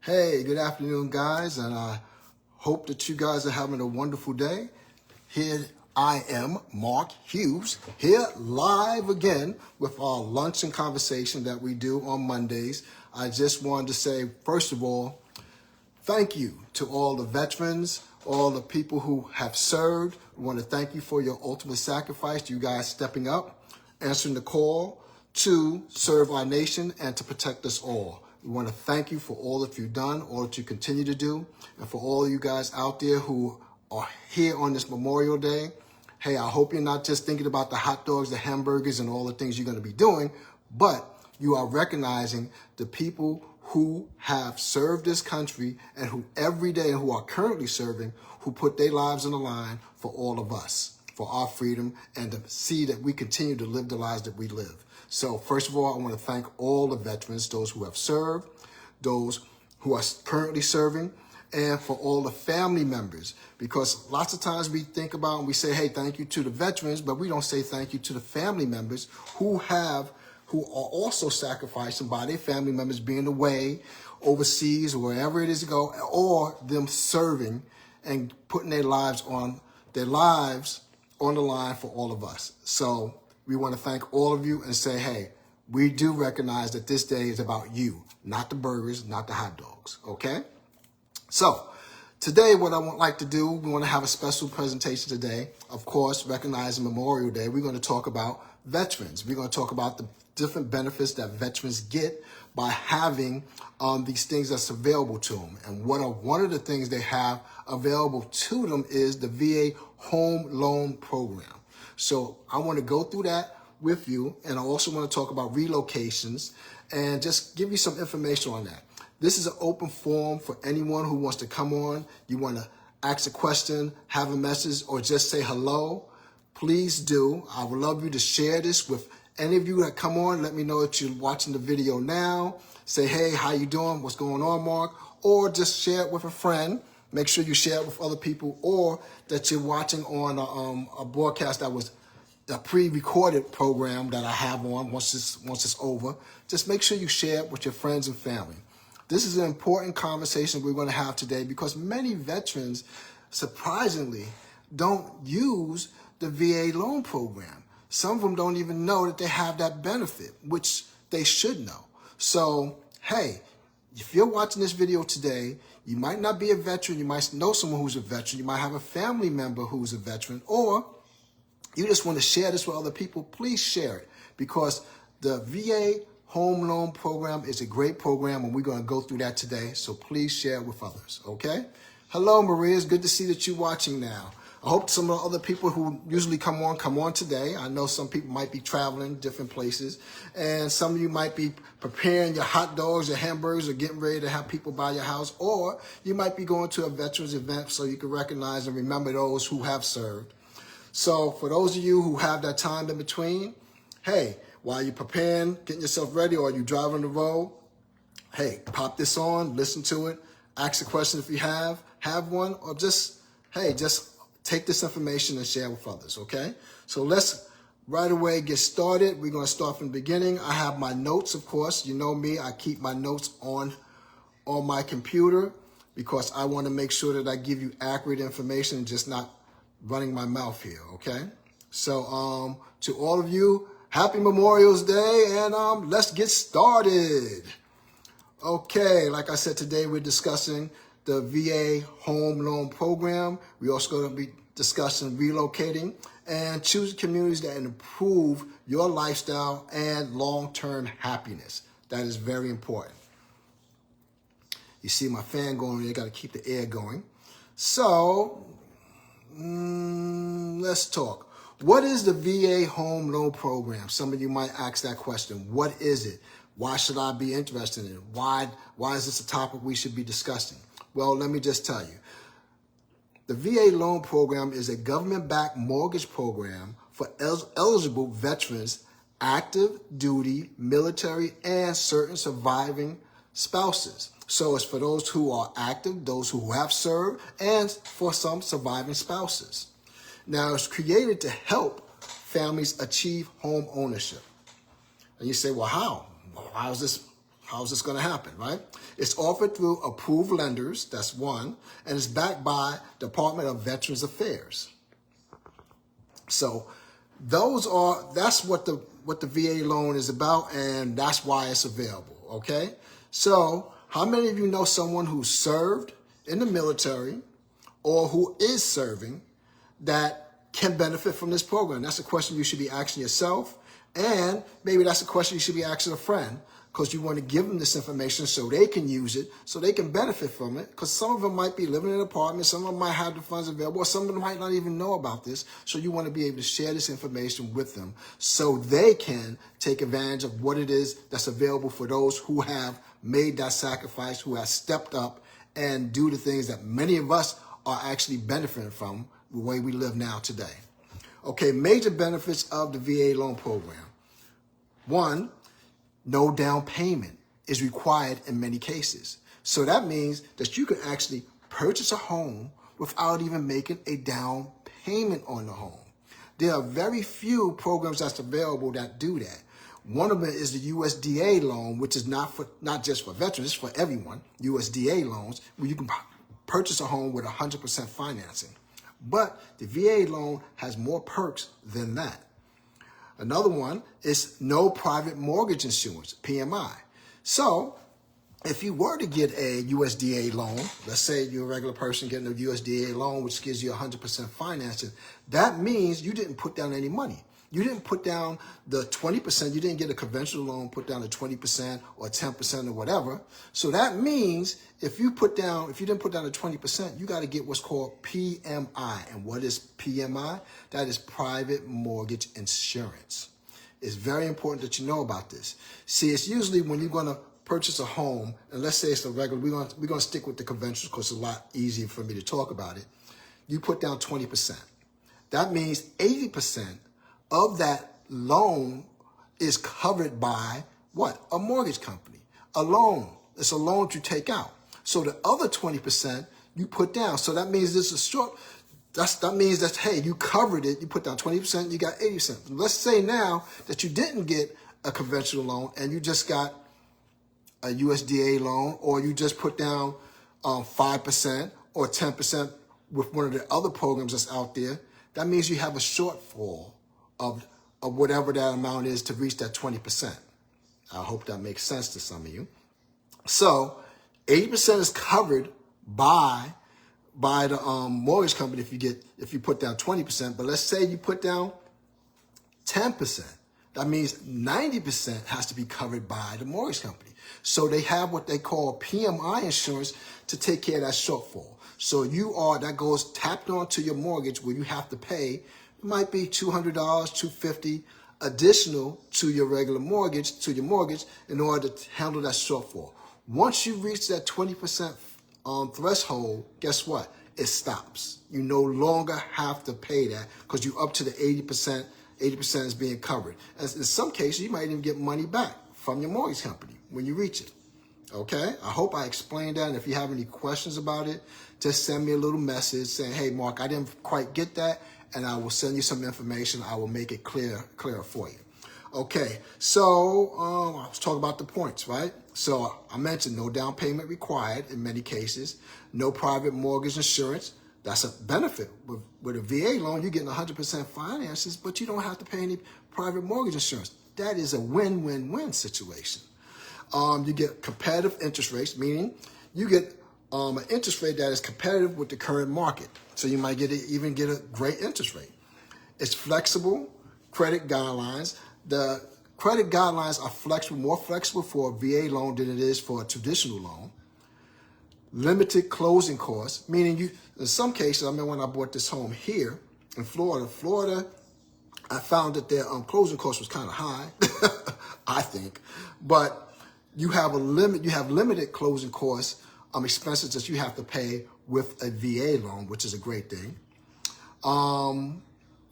Hey, good afternoon, guys, and I hope that you guys are having a wonderful day. Here I am, Mark Hughes, here live again with our lunch and conversation that we do on Mondays. I just wanted to say, first of all, thank you to all the veterans, all the people who have served. We want to thank you for your ultimate sacrifice, you guys stepping up, answering the call to serve our nation and to protect us all. We want to thank you for all that you've done, all that you continue to do, and for all of you guys out there who are here on this Memorial Day. Hey, I hope you're not just thinking about the hot dogs, the hamburgers, and all the things you're going to be doing, but you are recognizing the people who have served this country and who every day and who are currently serving, who put their lives on the line for all of us, for our freedom, and to see that we continue to live the lives that we live. So first of all, I want to thank all the veterans, those who have served, those who are currently serving, and for all the family members, because lots of times we think about and we say, hey, thank you to the veterans, but we don't say thank you to the family members who are also sacrificing by their family members being away, overseas, or wherever it is to go, or them serving and putting their lives on the line for all of us. So we want to thank all of you and say, hey, we do recognize that this day is about you, not the burgers, not the hot dogs, okay? So today what I would like to do, we want to have a special presentation today. Of course, recognizing Memorial Day, we're going to talk about veterans. We're going to talk about the different benefits that veterans get by having these things that's available to them. And one of the things they have available to them is the VA Home Loan Program. So I want to go through that with you, and I also want to talk about relocations and just give you some information on that. This is an open forum for anyone who wants to come on. You want to ask a question, have a message, or just say hello. Please do. I would love you to share this with any of you that come on. Let me know that you're watching the video now. Say, hey, how you doing? What's going on, Mark? Or just share it with a friend. Make sure you share it with other people, or that you're watching on a broadcast that was a pre-recorded program that I have on once it's over. Just make sure you share it with your friends and family. This is an important conversation we're going to have today because many veterans, surprisingly, don't use the VA loan program. Some of them don't even know that they have that benefit, which they should know. So, hey, if you're watching this video today, you might not be a veteran, you might know someone who's a veteran, you might have a family member who's a veteran, or you just want to share this with other people, please share it, because the VA Home Loan Program is a great program, and we're going to go through that today, so please share it with others, okay? Hello, Maria. It's good to see that you're watching now. I hope some of the other people who usually come on today. I know some people might be traveling different places, and some of you might be preparing your hot dogs, your hamburgers, or getting ready to have people by your house, or you might be going to a veterans event so you can recognize and remember those who have served. So for those of you who have that time in between, hey, while you're preparing, getting yourself ready, or you driving on the road, hey, pop this on, listen to it, ask a question if you have one, or just take this information and share with others, okay? So let's right away get started. We're going to start from the beginning. I have my notes, of course. You know me, I keep my notes on my computer because I want to make sure that I give you accurate information and just not running my mouth here, okay? So to all of you, happy Memorial Day, and let's get started. Okay, like I said, today we're discussing the VA Home Loan Program. We're also going to be discussing relocating and choosing communities that improve your lifestyle and long-term happiness. That is very important. You see my fan going, you got to keep the air going. So let's talk. What is the VA Home Loan Program? Some of you might ask that question. What is it? Why should I be interested in it? Why is this a topic we should be discussing? Well, let me just tell you. The VA Loan Program is a government-backed mortgage program for eligible veterans, active duty, military, and certain surviving spouses. So it's for those who are active, those who have served, and for some surviving spouses. Now, it's created to help families achieve home ownership. And you say, well, how? How is this How's this going to happen, right? It's offered through approved lenders, that's one, and it's backed by Department of Veterans Affairs. So that's what the VA loan is about, and that's why it's available, okay? So how many of you know someone who served in the military or who is serving that can benefit from this program? That's a question you should be asking yourself, and maybe that's a question you should be asking a friend, because you want to give them this information so they can use it, so they can benefit from it, because some of them might be living in an apartment, some of them might have the funds available, or some of them might not even know about this, so you want to be able to share this information with them so they can take advantage of what it is that's available for those who have made that sacrifice, who have stepped up and do the things that many of us are actually benefiting from the way we live now today. Okay, major benefits of the VA loan program. One, no down payment is required in many cases. So that means that you can actually purchase a home without even making a down payment on the home. There are very few programs that's available that do that. One of them is the USDA loan, which is not just for veterans, it's for everyone. USDA loans, where you can purchase a home with 100% financing. But the VA loan has more perks than that. Another one is no private mortgage insurance, PMI. So if you were to get a USDA loan, let's say you're a regular person getting a USDA loan, which gives you 100% financing, that means you didn't put down any money. You didn't put down the 20%. You didn't get a conventional loan, put down the 20% or 10% or whatever. So that means if you didn't put down the 20%, you got to get what's called PMI. And what is PMI? That is private mortgage insurance. It's very important that you know about this. See, it's usually when you're going to purchase a home, and let's say it's a regular, we're going to stick with the conventional because it's a lot easier for me to talk about it. You put down 20%. That means 80% of that loan is covered by what? A mortgage company. A loan. It's a loan to take out. So the other 20% you put down. So that means this is short. That means that, hey, you covered it. You put down 20%, you got 80%. Let's say now that you didn't get a conventional loan and you just got a USDA loan, or you just put down 5% or 10% with one of the other programs that's out there. That means you have a shortfall of whatever that amount is to reach that 20%. I hope that makes sense to some of you. So 80% is covered by the mortgage company if you put down 20%. But let's say you put down 10%. That means 90% has to be covered by the mortgage company. So they have what they call PMI insurance to take care of that shortfall. So that goes tapped onto your mortgage, where you have to pay. It might be $200, $250 additional to your regular mortgage, in order to handle that shortfall. Once you reach that 20% threshold, guess what? It stops. You no longer have to pay that because you're up to the 80%. 80% is being covered. And in some cases, you might even get money back from your mortgage company when you reach it. Okay? I hope I explained that. And if you have any questions about it, just send me a little message saying, hey, Mark, I didn't quite get that. And I will send you some information. I will make it clear for you. Okay, so I was talking about the points, right? So I mentioned no down payment required in many cases, no private mortgage insurance. That's a benefit. With a VA loan, you're getting 100% finances, but you don't have to pay any private mortgage insurance. That is a win-win-win situation. You get competitive interest rates, meaning you get an interest rate that is competitive with the current market. So you might even get a great interest rate. It's flexible credit guidelines. The credit guidelines are more flexible for a VA loan than it is for a traditional loan. Limited closing costs, meaning in some cases, I remember when I bought this home here in Florida, I found that their closing cost was kind of high, I think. But you have limited closing costs, expenses that you have to pay with a VA loan, which is a great thing.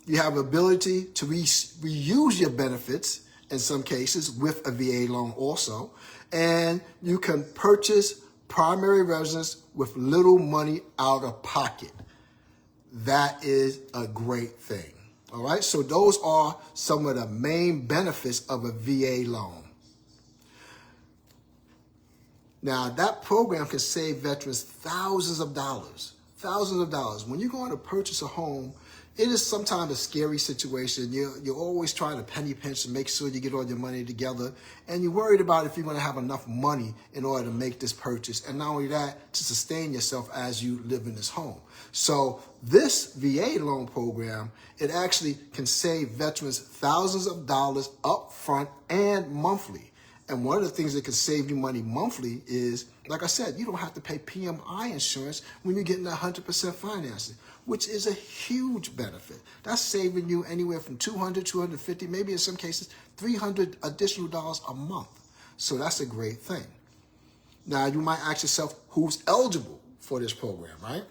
You have ability to reuse your benefits in some cases with a VA loan also. And you can purchase primary residence with little money out of pocket. That is a great thing. All right, so those are some of the main benefits of a VA loan. Now, that program can save veterans thousands of dollars. Thousands of dollars. When you're going to purchase a home, it is sometimes a scary situation. You're always trying to penny pinch and make sure you get all your money together. And you're worried about if you're going to have enough money in order to make this purchase. And not only that, to sustain yourself as you live in this home. So this VA loan program, it actually can save veterans thousands of dollars up front and monthly. And one of the things that can save you money monthly is, like I said, you don't have to pay PMI insurance when you're getting 100% financing, which is a huge benefit. That's saving you anywhere from $200, $250, maybe in some cases, $300 additional dollars a month. So that's a great thing. Now, you might ask yourself, who's eligible for this program, right?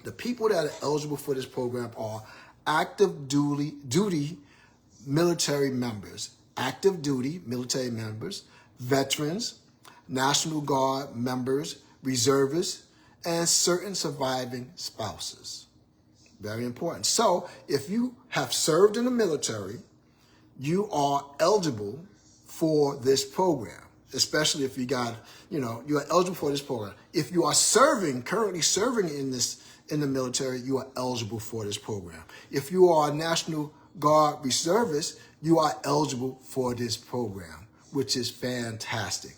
The people that are eligible for this program are active duty military members, active duty military members, veterans, National Guard members, reservists, and certain surviving spouses. Very important. So if you have served in the military, you are eligible for this program, especially if you got, you are eligible for this program. If you are currently serving in the military, you are eligible for this program. If you are a National Guard reservist, you are eligible for this program, which is fantastic.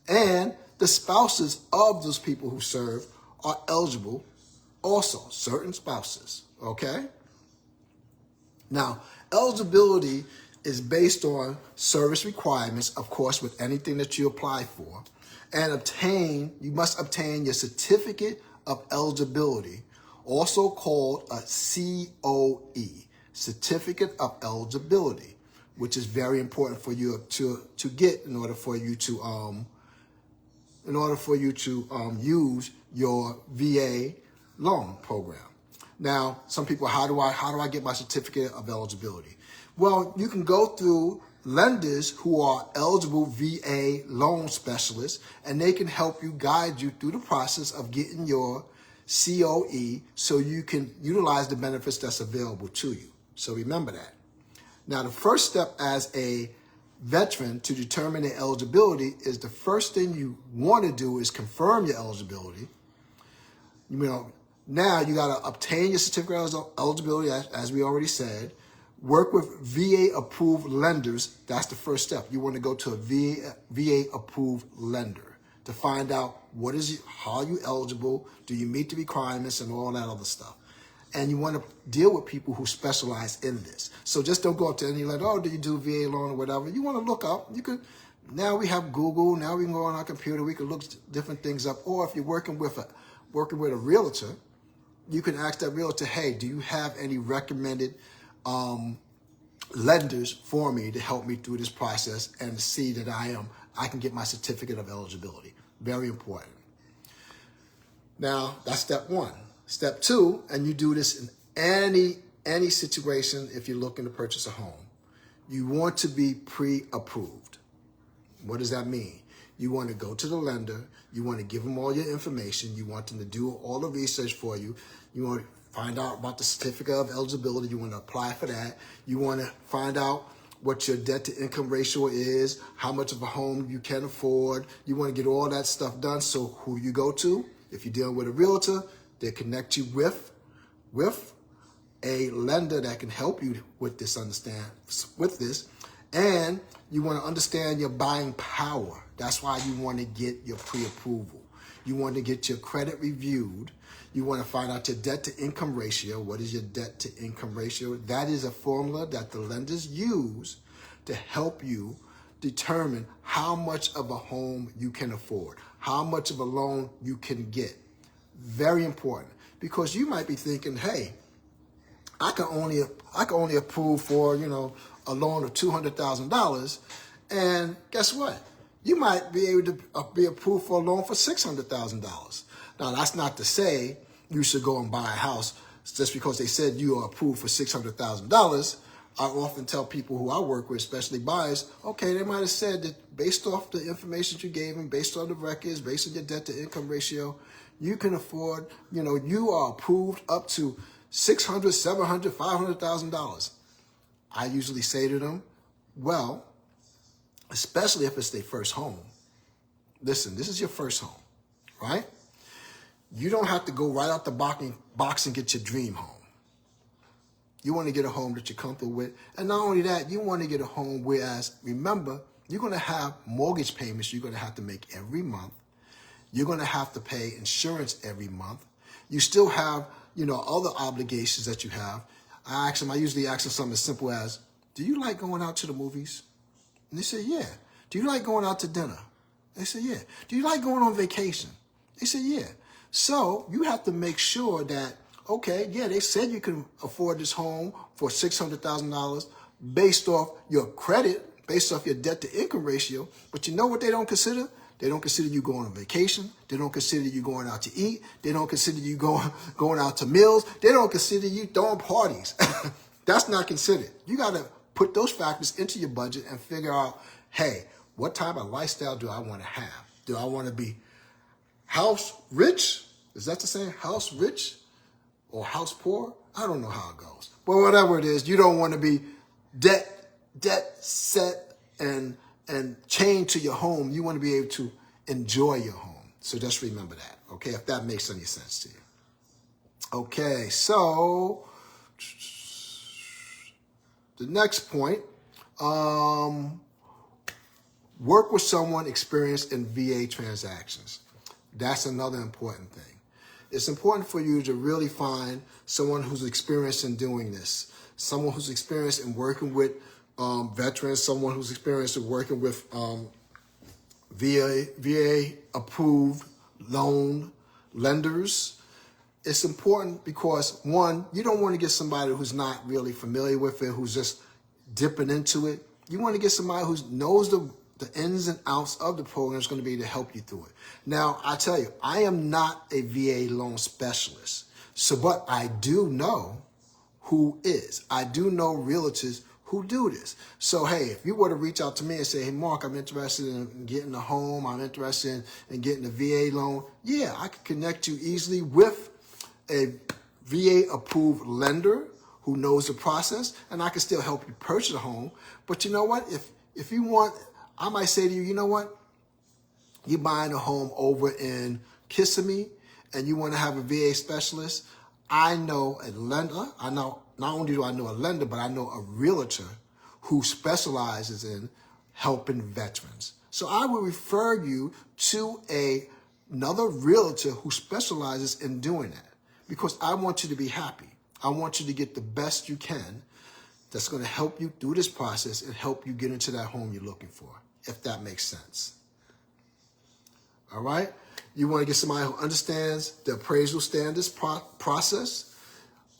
And the spouses of those people who serve are eligible also, certain spouses, okay? Now, eligibility is based on service requirements, of course, with anything that you apply for, and you must obtain your certificate of eligibility, also called a COE, Certificate of Eligibility, which is very important for you to get in order for you to use your VA loan program. Now, some people, how do I get my certificate of eligibility? Well, you can go through lenders who are eligible VA loan specialists, and they can help you, guide you through the process of getting your COE so you can utilize the benefits that's available to you. So remember that. Now, the first step as a veteran to determine their eligibility is the first thing you want to do is confirm your eligibility. Now you got to obtain your certificate of eligibility, as we already said. Work with VA-approved lenders. That's the first step. You want to go to a VA-approved lender to find out how are you eligible, do you meet the requirements, and all that other stuff. And you want to deal with people who specialize in this. So just don't go up to any lender, oh, do you do VA loan or whatever. You want to look up. Now we have Google. Now we can go on our computer. We can look different things up. Or if you're working with a realtor, you can ask that realtor, hey, do you have any recommended lenders for me to help me through this process and to see that I can get my certificate of eligibility. Very important. Now, that's step one. Step two, and you do this in any situation if you're looking to purchase a home, you want to be pre-approved. What does that mean? You want to go to the lender. You want to give them all your information. You want them to do all the research for you. You want to find out about the certificate of eligibility. You want to apply for that. You want to find out what your debt to income ratio is, how much of a home you can afford. You want to get all that stuff done. So who you go to, if you're dealing with a realtor, they connect you with a lender that can help you with this, and you want to understand your buying power. That's why you want to get your pre-approval. You want to get your credit reviewed. You want to find out your debt to income ratio. What is your debt to income ratio? That is a formula that the lenders use to help you determine how much of a home you can afford, how much of a loan you can get. Very important, because you might be thinking, hey, I can only approve for, a loan of $200,000, and guess what? You might be able to be approved for a loan for $600,000. Now, that's not to say you should go and buy a house just because they said you are approved for $600,000. I often tell people who I work with, especially buyers, okay, they might have said that based off the information you gave them, based on the records, based on your debt to income ratio, you can afford, you are approved up to $600,000, $700,000, $500,000. I usually say to them, well, especially if it's their first home, listen, this is your first home, right? You don't have to go right out the box and get your dream home. You want to get a home that you're comfortable with. And not only that, you want to get a home whereas, remember, you're going to have mortgage payments you're going to have to make every month. You're going to have to pay insurance every month. You still have, other obligations that you have. I usually ask them something as simple as, do you like going out to the movies? And they say, yeah. Do you like going out to dinner? They say, yeah. Do you like going on vacation? They say, yeah. So you have to make sure that, okay, yeah, they said you can afford this home for $600,000 based off your credit, based off your debt to income ratio. But you know what they don't consider? They don't consider you going on vacation. They don't consider you going out to eat. They don't consider you going out to meals. They don't consider you throwing parties. That's not considered. You got to put those factors into your budget and figure out, hey, what type of lifestyle do I want to have? Do I want to be house rich? Is that the same? House rich or house poor? I don't know how it goes. But whatever it is, you don't want to be debt set and chained to your home. You want to be able to enjoy your home. So just remember that, okay, if that makes any sense to you. Okay, so the next point, work with someone experienced in VA transactions. That's another important thing. It's important for you to really find someone who's experienced in doing this, someone who's experienced in working with veterans, someone who's experienced in working with VA approved loan lenders. It's important because, one, you don't want to get somebody who's not really familiar with it, who's just dipping into it. You want to get somebody who knows the ins and outs of the program is going to be able to help you through it. Now, I tell you, I am not a VA loan specialist, but I do know who is. I do know realtors who do this. So, hey, if you were to reach out to me and say, hey, Mark, I'm interested in getting a home, I'm interested in getting a VA loan, yeah, I could connect you easily with a VA-approved lender who knows the process, and I can still help you purchase a home. But you know what? If you want, I might say to you, you know what? You're buying a home over in Kissimmee, and you want to have a VA specialist. I know a lender. I know, not only do I know a lender, but I know a realtor who specializes in helping veterans. So I will refer you to another realtor who specializes in doing that because I want you to be happy. I want you to get the best you can that's going to help you through this process and help you get into that home you're looking for, if that makes sense. All right? You want to get somebody who understands the appraisal standards process,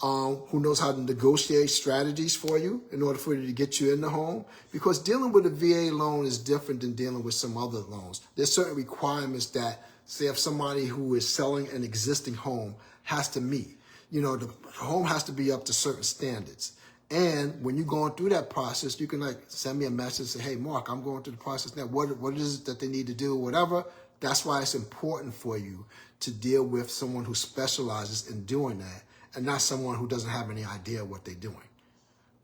who knows how to negotiate strategies for you in order for you to get you in the home. Because dealing with a VA loan is different than dealing with some other loans. There's certain requirements that, say, if somebody who is selling an existing home has to meet. The home has to be up to certain standards. And when you're going through that process, you can send me a message and say, hey, Mark, I'm going through the process now. What is it that they need to do, whatever. That's why it's important for you to deal with someone who specializes in doing that and not someone who doesn't have any idea what they're doing.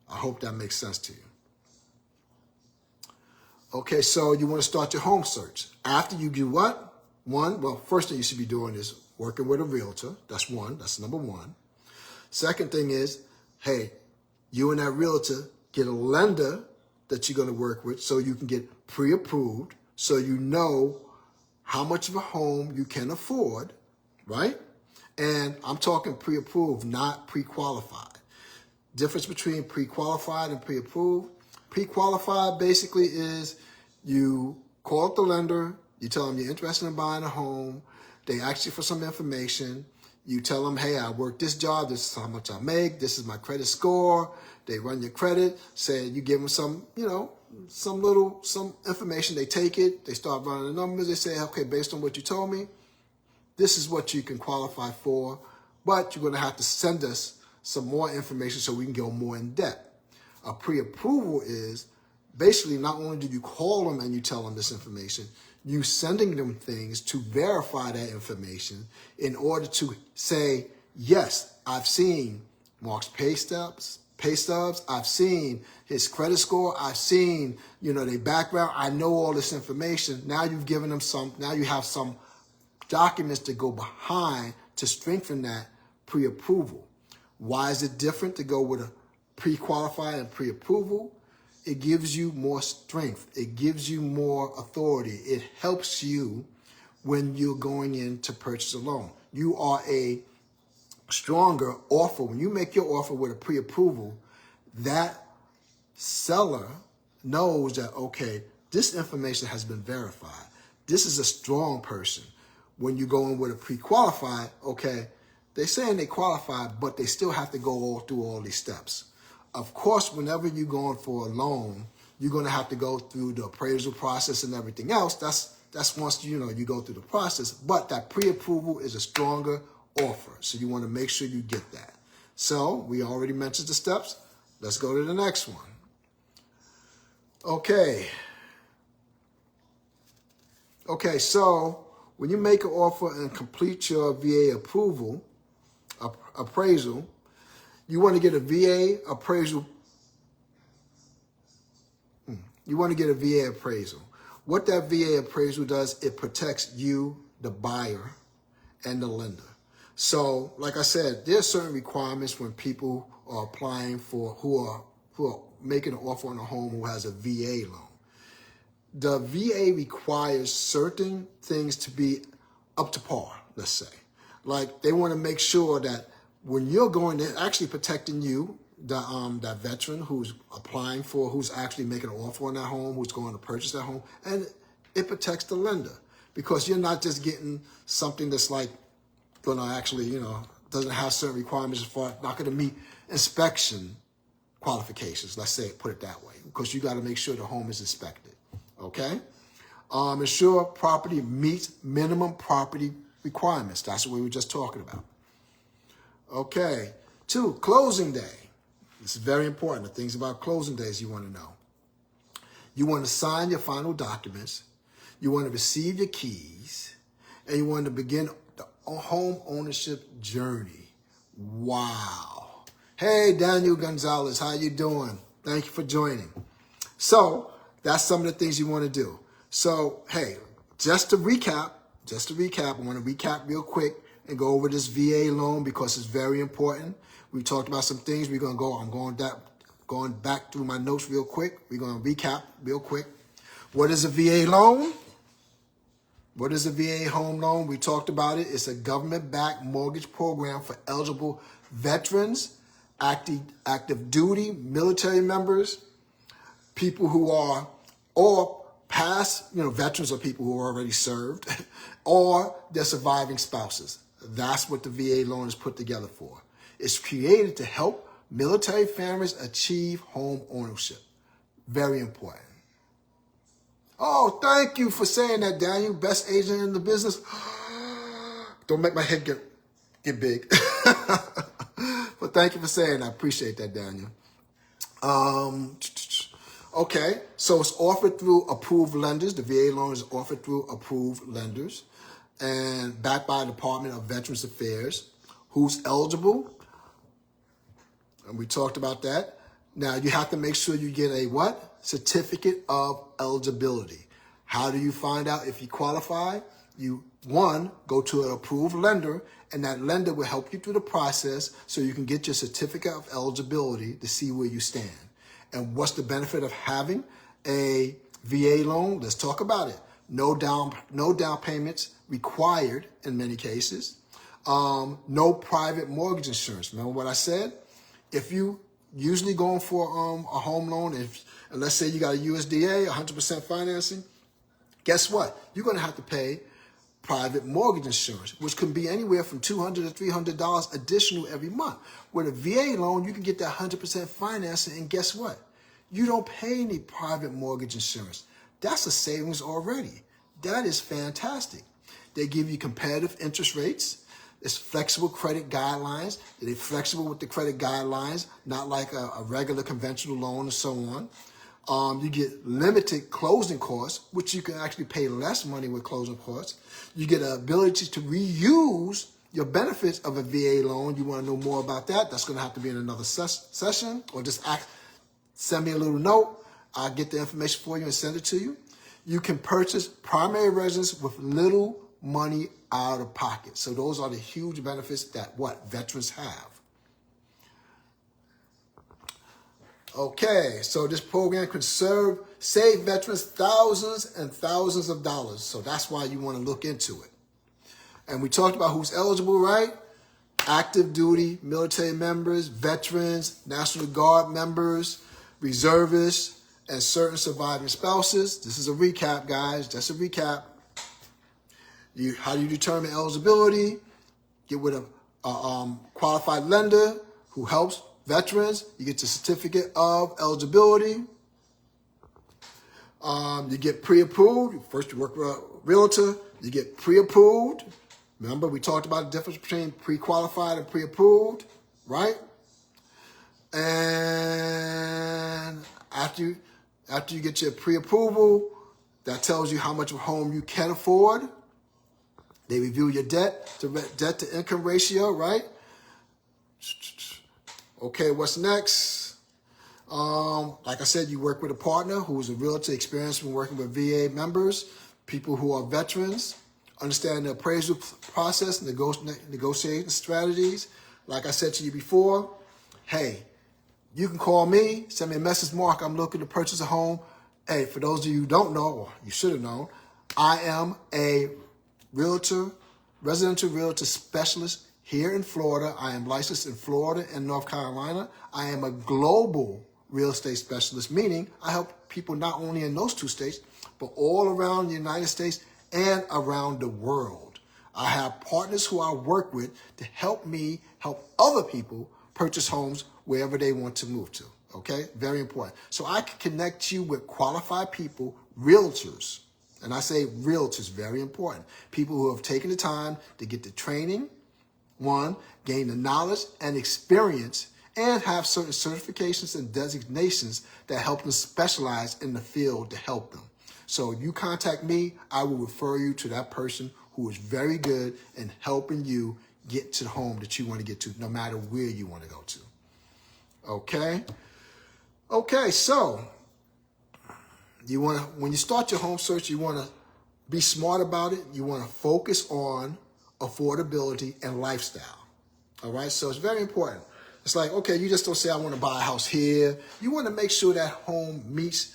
I hope that makes sense to you. Okay, so you want to start your home search. After you do what? First thing you should be doing is working with a realtor. That's one. That's number one. Second thing is, hey, you and that realtor get a lender that you're going to work with so you can get pre-approved, so you know how much of a home you can afford, right? And I'm talking pre-approved, not pre-qualified. Difference between pre-qualified and pre-approved. Pre-qualified basically is you call up the lender, you tell them you're interested in buying a home, they ask you for some information, you tell them, hey, I work this job, this is how much I make, this is my credit score, they run your credit, say you give them some information, they take it, they start running the numbers, they say, okay, based on what you told me, this is what you can qualify for, but you're going to have to send us some more information so we can go more in depth. A pre-approval is basically not only do you call them and you tell them this information, you sending them things to verify that information in order to say, yes, I've seen Mark's pay stubs, pay stubs. I've seen his credit score. I've seen, their background. I know all this information. Now you've given them now you have some documents to go behind to strengthen that pre-approval. Why is it different to go with a pre-qualified and pre-approval? It gives you more strength. It gives you more authority. It helps you when you're going in to purchase a loan. You are a stronger offer. When you make your offer with a pre-approval, that seller knows that, okay, this information has been verified. This is a strong person. When you go in with a pre-qualified, okay, they're saying they qualified, but they still have to go through all these steps. Of course, whenever you're going for a loan, you're going to have to go through the appraisal process and everything else. That's once you go through the process. But that pre-approval is a stronger offer, so you want to make sure you get that. So we already mentioned the steps. Let's go to the next one. Okay, so when you make an offer and complete your VA appraisal, you want to get a VA appraisal. You want to get a VA appraisal. What that VA appraisal does, it protects you, the buyer, and the lender. So, like I said, there are certain requirements when people are applying who are making an offer on a home who has a VA loan. The VA requires certain things to be up to par, let's say. Like they want to make sure that when you're going, they're actually protecting you, that veteran who's applying who's actually making an offer on that home, who's going to purchase that home, and it protects the lender because you're not just getting something that's like going to actually, doesn't have certain requirements as far as not going to meet inspection qualifications. Let's say, put it that way, because you got to make sure the home is inspected. Okay, ensure property meets minimum property requirements. That's what we were just talking about. Okay, 2, closing day. This is very important. The things about closing days you want to know. You want to sign your final documents. You want to receive your keys. And you want to begin the home ownership journey. Wow. Hey, Daniel Gonzalez, how you doing? Thank you for joining. So that's some of the things you want to do. So, hey, just to recap, I want to recap real quick and go over this VA loan because it's very important. We talked about some things. I'm going back through my notes real quick. We're going to recap real quick. What is a VA loan? What is a VA home loan? We talked about it. It's a government-backed mortgage program for eligible veterans, active duty, military members, people who are, or past, veterans or people who are already served, or their surviving spouses. That's what the VA loan is put together for. It's created to help military families achieve home ownership. Very important. Oh, thank you for saying that, Daniel. Best agent in the business. Don't make my head get big. But thank you for saying that. I appreciate that, Daniel. Okay, so it's offered through approved lenders. The VA loan is offered through approved lenders and backed by the Department of Veterans Affairs. Who's eligible? And we talked about that. Now, you have to make sure you get a what? Certificate of eligibility. How do you find out if you qualify? You, 1, go to an approved lender, and that lender will help you through the process so you can get your certificate of eligibility to see where you stand. And what's the benefit of having a VA loan? Let's talk about it. No down payments required in many cases. No private mortgage insurance. Remember what I said? If you usually going for a home loan, and let's say you got a USDA, 100% financing, guess what? You're going to have to pay private mortgage insurance, which can be anywhere from $200 to $300 additional every month. With a VA loan, you can get that 100% financing, and guess what? You don't pay any private mortgage insurance. That's a savings already. That is fantastic. They give you competitive interest rates. It's flexible credit guidelines. They're flexible with the credit guidelines, not like a regular conventional loan and so on. You get limited closing costs, which you can actually pay less money with closing costs. You get an ability to reuse your benefits of a VA loan. You want to know more about that? That's going to have to be in another session, or just send me a little note. I'll get the information for you and send it to you. You can purchase primary residence with little money out of pocket. So those are the huge benefits that veterans have. Okay, so this program can save veterans thousands and thousands of dollars. So that's why you want to look into it. And we talked about who's eligible, right? Active duty military members, veterans, National Guard members, reservists, and certain surviving spouses. This is a recap, guys, just a recap. How do you determine eligibility? Get with a qualified lender who helps veterans. You get your certificate of eligibility. You get pre-approved. First, you work with a realtor. You get pre-approved. Remember, we talked about the difference between pre-qualified and pre-approved, right? And after you get your pre-approval, that tells you how much of a home you can afford. They review your debt to income ratio, right? Okay, what's next? Like I said, you work with a partner who is a realtor experienced in working with VA members, people who are veterans, understand the appraisal process, negotiating strategies. Like I said to you before, hey, you can call me, send me a message, Mark, I'm looking to purchase a home. Hey, for those of you who don't know, or you should have known, I am a realtor, residential realtor specialist here in Florida. I am licensed in Florida and North Carolina. I am a global real estate specialist, meaning I help people not only in those two states, but all around the United States and around the world. I have partners who I work with to help me help other people purchase homes wherever they want to move to. Okay, very important. So I can connect you with qualified people, realtors. And I say realtors, very important. People who have taken the time to get the training, gain the knowledge and experience, and have certain certifications and designations that help them specialize in the field to help them. So you contact me, I will refer you to that person who is very good in helping you get to the home that you want to get to, no matter where you want to go to. Okay? Okay, so when you start your home search, you want to be smart about it. You want to focus on affordability and lifestyle. All right, so it's very important. It's like, okay, you just don't say, I want to buy a house here. You want to make sure that home meets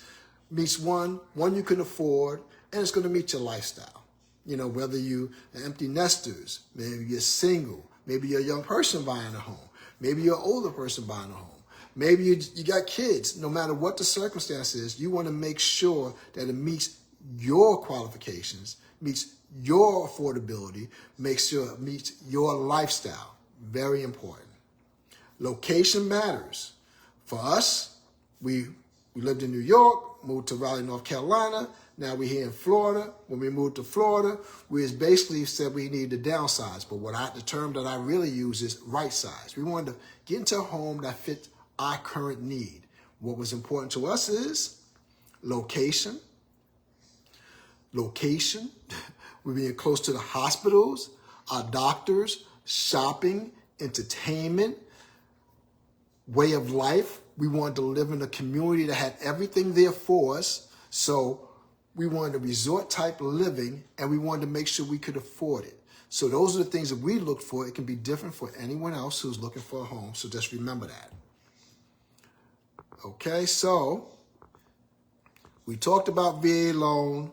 one you can afford, and it's going to meet your lifestyle. You know, whether you are empty nesters, maybe you're single, maybe you're a young person buying a home, maybe you're an older person buying a home, maybe you got kids. No matter what the circumstance is, you want to make sure that it meets your qualifications, meets your affordability, make sure it meets your lifestyle. Very important. Location matters. For us, we lived in New York, moved to Raleigh, North Carolina. Now we're here in Florida. When we moved to Florida, we just basically said we needed to downsize. But the term that I really use is right size. We wanted to get into a home that fit our current need. What was important to us is location. We're being close to the hospitals, our doctors, shopping, entertainment, way of life. We wanted to live in a community that had everything there for us. So we wanted a resort type living, and we wanted to make sure we could afford it. So those are the things that we look for. It can be different for anyone else who's looking for a home. So just remember that. Okay, so we talked about VA loan.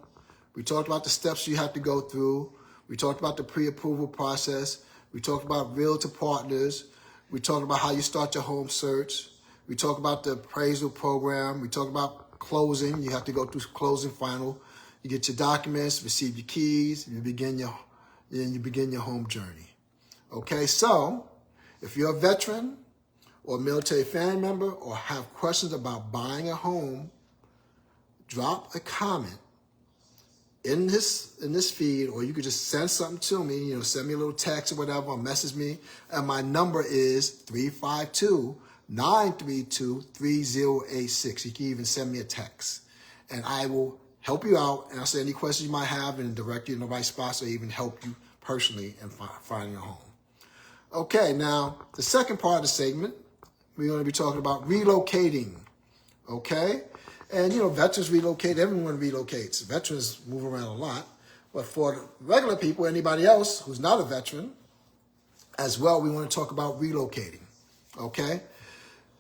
We talked about the steps you have to go through. We talked about the pre-approval process. We talked about realtor partners. We talked about how you start your home search. We talked about the appraisal program. We talked about closing. You have to go through closing final. You get your documents, receive your keys, you begin your home journey. Okay, so if you're a veteran or a military family member or have questions about buying a home, drop a comment in this feed, or you could just send something to me, send me a little text or whatever, or message me. And my number is 352-932-3086. You can even send me a text. And I will help you out answer any questions you might have and direct you in the right spots, or even help you personally in finding a home. Okay, now the second part of the segment, we're going to be talking about relocating. Okay? And, you know, veterans relocate. Everyone relocates. Veterans move around a lot. But for regular people, anybody else who's not a veteran, as well, we want to talk about relocating. Okay?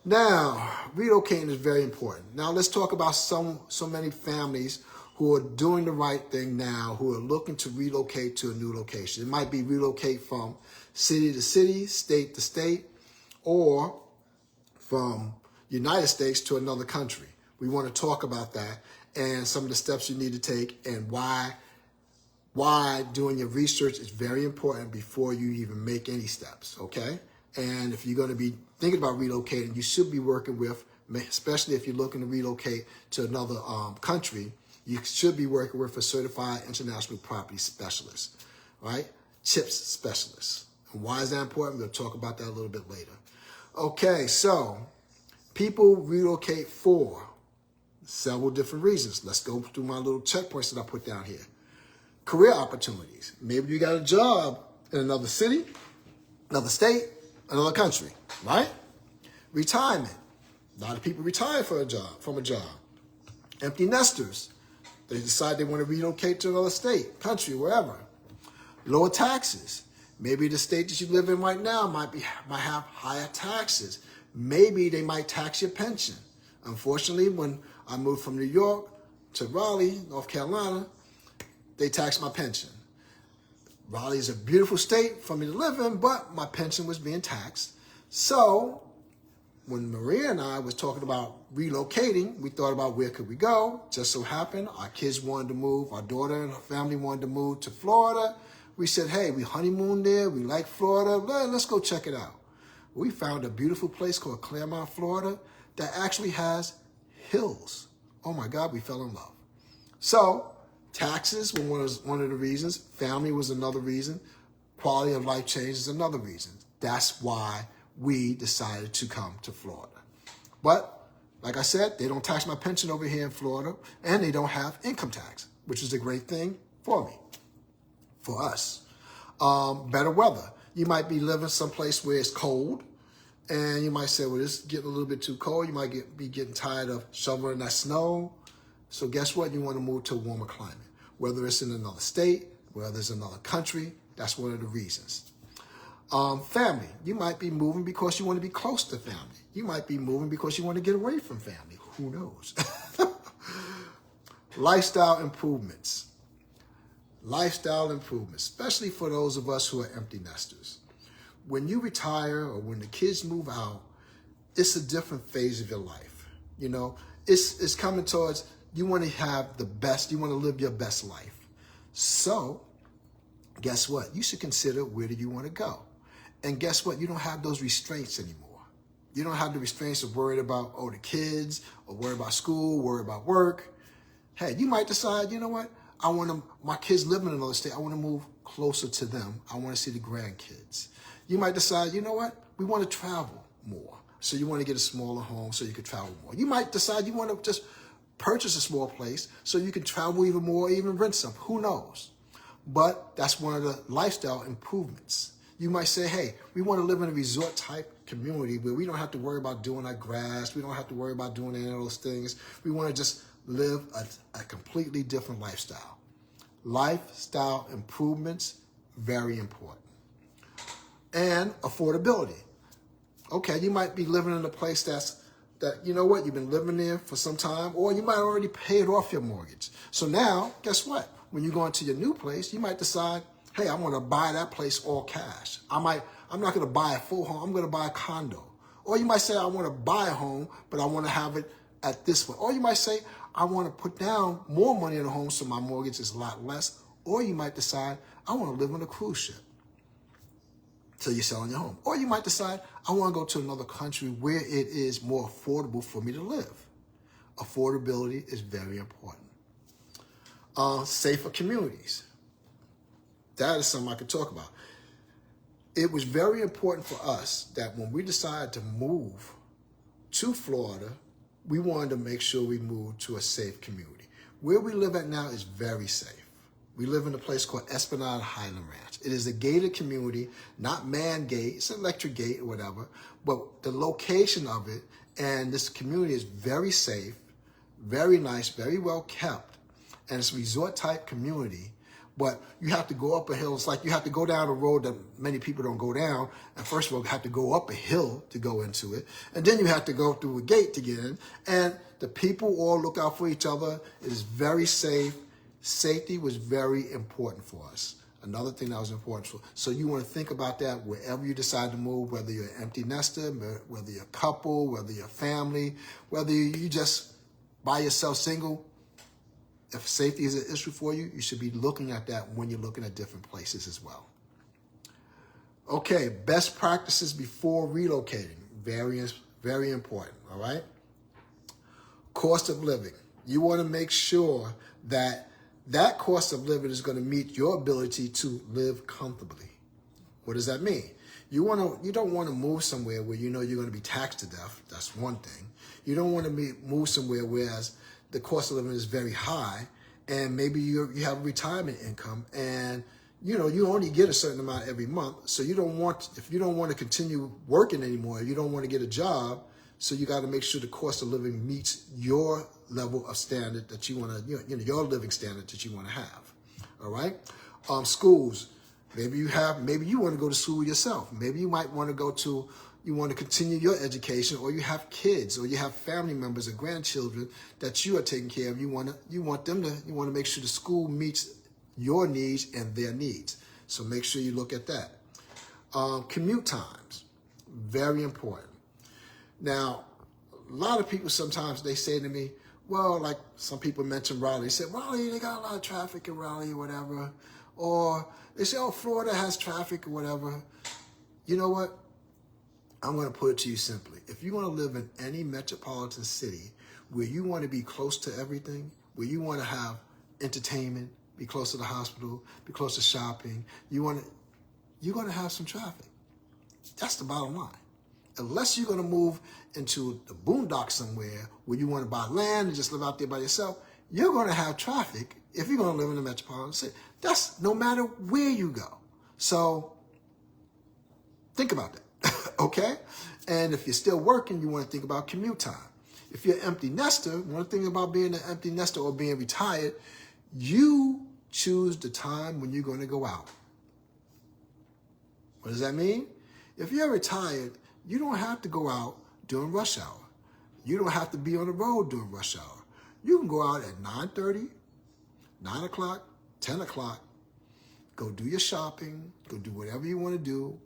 Now, relocating is very important. Now, let's talk about so many families who are doing the right thing now, who are looking to relocate to a new location. It might be relocate from city to city, state to state, or from United States to another country. We want to talk about that and some of the steps you need to take and why doing your research is very important before you even make any steps, okay? And if you're going to be thinking about relocating, you should be working with, especially if you're looking to relocate to another country, you should be working with a certified international property specialist, right? CHIPS specialist. And why is that important? We'll talk about that a little bit later. Okay, so people relocate for several different reasons. Let's go through my little checkpoints that I put down here. Career opportunities. Maybe you got a job in another city, another state, another country, right? Retirement. A lot of people retire from a job. Empty nesters. They decide they want to relocate to another state, country, wherever. Lower taxes. Maybe the state that you live in right now might have higher taxes. Maybe they might tax your pension. Unfortunately, when I moved from New York to Raleigh, North Carolina, they taxed my pension. Raleigh is a beautiful state for me to live in, but my pension was being taxed. So when Maria and I was talking about relocating, we thought about where could we go. Just so happened, our kids wanted to move. Our daughter and her family wanted to move to Florida. We said, hey, we honeymooned there. We like Florida. Let's go check it out. We found a beautiful place called Claremont, Florida, that actually has hills. Oh my God, we fell in love. So taxes were one of the reasons. Family was another reason. Quality of life change is another reason. That's why we decided to come to Florida. But like I said, they don't tax my pension over here in Florida, and they don't have income tax, which is a great thing for me, for us. Better weather. You might be living someplace where it's cold, and you might say, well, this is getting a little bit too cold. You might be getting tired of shoveling that snow. So guess what? You want to move to a warmer climate. Whether it's in another state, whether it's another country, that's one of the reasons. Family. You might be moving because you want to be close to family. You might be moving because you want to get away from family. Who knows? Lifestyle improvements. Lifestyle improvements, especially for those of us who are empty nesters. When you retire or when the kids move out, it's a different phase of your life. You know, it's coming towards, you want to have the best, you want to live your best life. So guess what? You should consider, where do you want to go? And guess what? You don't have those restraints anymore. You don't have the restraints of worried about, oh, the kids, or worry about school, worry about work. Hey, you might decide, you know what? My kids live in another state. I want to move closer to them. I want to see the grandkids. You might decide, you know what? We want to travel more. So you want to get a smaller home so you can travel more. You might decide you want to just purchase a small place so you can travel even more, even rent some. Who knows? But that's one of the lifestyle improvements. You might say, hey, we want to live in a resort type community where we don't have to worry about doing our grass. We don't have to worry about doing any of those things. We want to just live a completely different lifestyle. Lifestyle improvements, very important. And affordability. Okay, you might be living in a place that, you know what, you've been living there for some time, or you might already paid off your mortgage. So now, guess what? When you go into your new place, you might decide, hey, I want to buy that place all cash. I'm not going to buy a full home. I'm going to buy a condo. Or you might say, I want to buy a home, but I want to have it at this one. Or you might say, I want to put down more money in the home so my mortgage is a lot less. Or you might decide, I want to live on a cruise ship. So you're selling your home. Or you might decide, I want to go to another country where it is more affordable for me to live. Affordability is very important. Safer communities. That is something I could talk about. It was very important for us that when we decided to move to Florida, we wanted to make sure we moved to a safe community. Where we live at now is very safe. We live in a place called Esplanade Highland Ranch. It is a gated community, not man gate. It's an electric gate or whatever. But the location of it and this community is very safe, very nice, very well kept. And it's a resort type community. But you have to go up a hill. It's like you have to go down a road that many people don't go down. And first of all, you have to go up a hill to go into it. And then you have to go through a gate to get in. And the people all look out for each other. It is very safe. Safety was very important for us. Another thing that was important for us. So you want to think about that wherever you decide to move, whether you're an empty nester, whether you're a couple, whether you're a family, whether you just by yourself single. If safety is an issue for you, you should be looking at that when you're looking at different places as well. Okay, best practices before relocating. Very important, all right? Cost of living. You want to make sure that that cost of living is going to meet your ability to live comfortably. What does that mean? You don't want to move somewhere where you know you're going to be taxed to death. That's one thing. You don't want to move somewhere whereas the cost of living is very high, and maybe you have a retirement income, and you only get a certain amount every month. So if you don't want to continue working anymore, you don't want to get a job. So you got to make sure the cost of living meets your level of standard that you want to, your living standard that you want to have. All right. Schools. Maybe you want to go to school yourself. Maybe you might want to you want to continue your education, or you have kids, or you have family members or grandchildren that you are taking care of. You want to make sure the school meets your needs and their needs. So make sure you look at that. Commute times, very important. Now, a lot of people sometimes they say to me, well, like some people mention Raleigh. They say, Raleigh, they got a lot of traffic in Raleigh or whatever. Or they say, oh, Florida has traffic or whatever. You know what? I'm going to put it to you simply. If you want to live in any metropolitan city where you want to be close to everything, where you want to have entertainment, be close to the hospital, be close to shopping, you're going to have some traffic. That's the bottom line. Unless you're going to move into the boondocks somewhere where you want to buy land and just live out there by yourself, you're going to have traffic if you're going to live in a metropolitan city. That's no matter where you go. So think about that. Okay? And if you're still working, you want to think about commute time. If you're an empty nester, one thing about being an empty nester or being retired, you choose the time when you're going to go out. What does that mean? If you're retired, you don't have to go out during rush hour. You don't have to be on the road during rush hour. You can go out at 9:30, 9 o'clock, 10 o'clock, go do your shopping, go do whatever you want to do.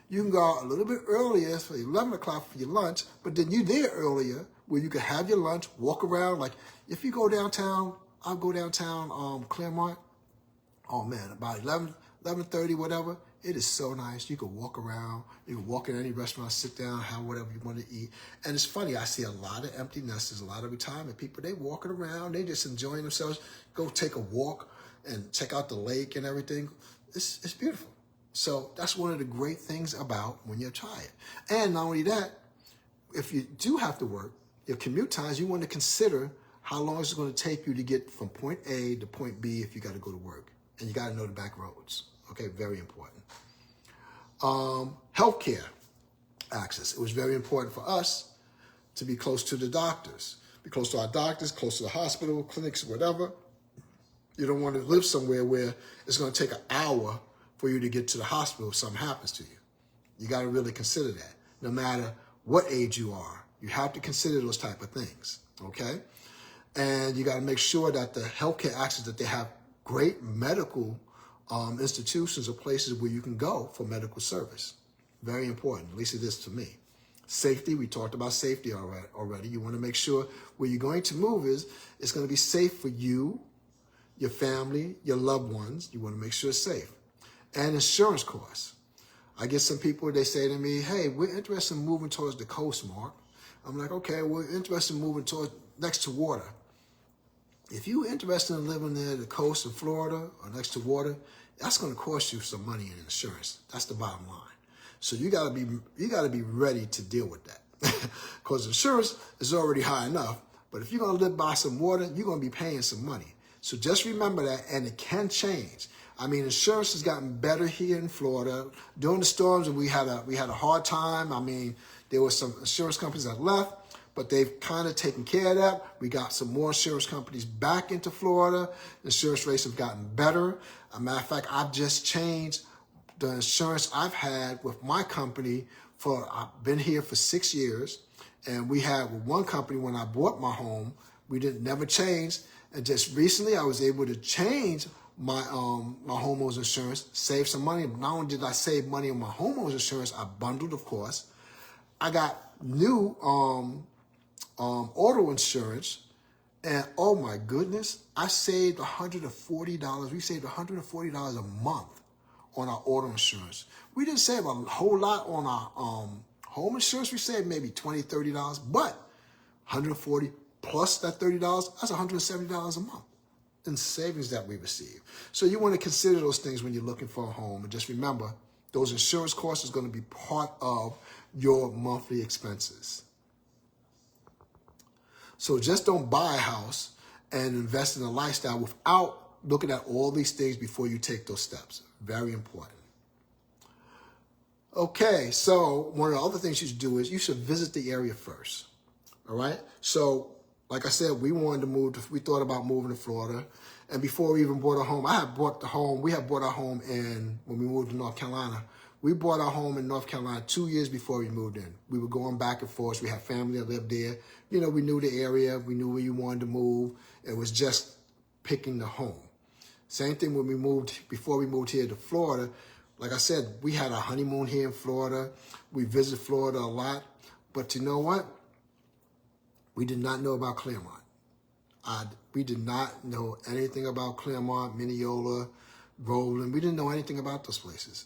You can go out a little bit earlier for 11 o'clock for your lunch, but then you're there earlier where you can have your lunch, walk around. Like if you go downtown, I'll go downtown Claremont. Oh man, about 11:30, whatever. It is so nice. You can walk around. You can walk in any restaurant, sit down, have whatever you want to eat. And it's funny, I see a lot of empty nesters, a lot of retirement people. They walking around. They just enjoying themselves. Go take a walk and check out the lake and everything. It's beautiful. So that's one of the great things about when you're tired. And not only that, if you do have to work, your commute times, you want to consider how long it's going to take you to get from point A to point B if you got to go to work. And you got to know the back roads. Okay, very important. Healthcare access. It was very important for us to be close to the doctors, be close to our doctors, close to the hospital, clinics, whatever. You don't want to live somewhere where it's going to take an hour for you to get to the hospital if something happens to you. You got to really consider that. No matter what age you are, you have to consider those type of things, okay? And you got to make sure that the healthcare access, that they have great medical institutions or places where you can go for medical service. Very important, at least it is to me. Safety, we talked about safety already. You want to make sure where you're going to move it's going to be safe for you, your family, your loved ones. You want to make sure it's safe. And insurance costs. I get some people, they say to me, hey, we're interested in moving towards the coast, Mark. I'm like, okay, we're interested in moving towards next to water. If you're interested in living near the coast of Florida or next to water, that's going to cost you some money in insurance. That's the bottom line. So you got to be ready to deal with that, because insurance is already high enough. But if you're going to live by some water, you're going to be paying some money. So just remember that, and it can change. I mean, insurance has gotten better here in Florida. During the storms, we had a hard time. I mean, there were some insurance companies that left, but they've kind of taken care of that. We got some more insurance companies back into Florida. Insurance rates have gotten better. As a matter of fact, I've just changed the insurance I've had with my company I've been here for 6 years. And we had with one company when I bought my home, we never changed. And just recently I was able to change my homeowner's insurance, save some money. Not only did I save money on my homeowner's insurance, I bundled, of course. I got new auto insurance, and oh my goodness, I saved $140. We saved $140 a month on our auto insurance. We didn't save a whole lot on our home insurance. We saved maybe $20, $30, but $140 plus that $30, that's $170 a month in savings that we receive. So you want to consider those things when you're looking for a home, and just remember, those insurance costs is going to be part of your monthly expenses. So just don't buy a house and invest in a lifestyle without looking at all these things before you take those steps. Very important. Okay, so one of the other things you should do is you should visit the area first. All right? So, like I said, we thought about moving to Florida. And before we even bought a home, we had bought our home when we moved to North Carolina. We bought our home in North Carolina 2 years before we moved in. We were going back and forth. We had family that lived there. You know, we knew the area. We knew where you wanted to move. It was just picking the home. Same thing before we moved here to Florida. Like I said, we had our honeymoon here in Florida. We visited Florida a lot. But you know what? We did not know about Claremont. We did not know anything about Claremont, Mineola, Roland. We didn't know anything about those places.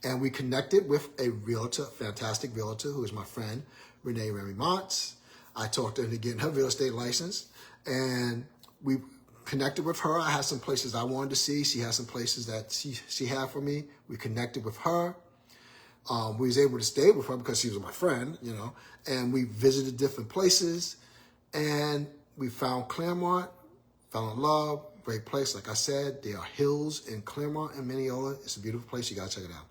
And we connected with a realtor, fantastic realtor, who is my friend, Renee Remy-Montz. I talked to her to get her real estate license. And we connected with her. I had some places I wanted to see. She had some places that she had for me. We connected with her. We was able to stay with her because she was my friend, you know, and we visited different places, and we found Claremont, fell in love, great place. Like I said, there are hills in Claremont and Mineola. It's a beautiful place. You got to check it out.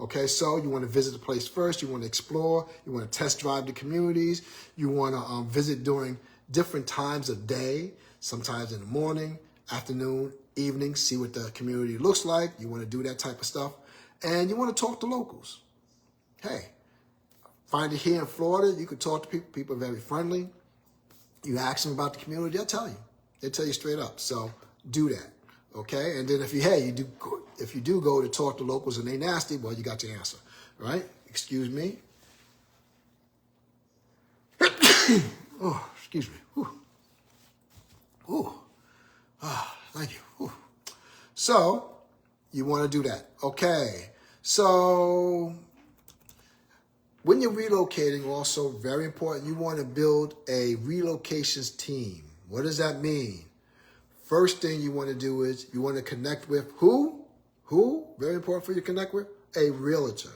Okay, so you want to visit the place first. You want to explore. You want to test drive the communities. You want to visit during different times of day, sometimes in the morning, afternoon, evening, see what the community looks like. You want to do that type of stuff. And you want to talk to locals. Hey, find it here in Florida. You can talk to people. People are very friendly. You ask them about the community, they'll tell you. They'll tell you straight up. So do that, okay? And then if you do go to talk to locals and they nasty, well, you got your answer, right? Excuse me. Oh, excuse me. Whew. Ooh. Ah, thank you. Whew. So you want to do that, okay? So when you're relocating, also very important, you want to build a relocations team. What does that mean? First thing you want to do is you want to connect with who? Who? Very important for you to connect with? A realtor.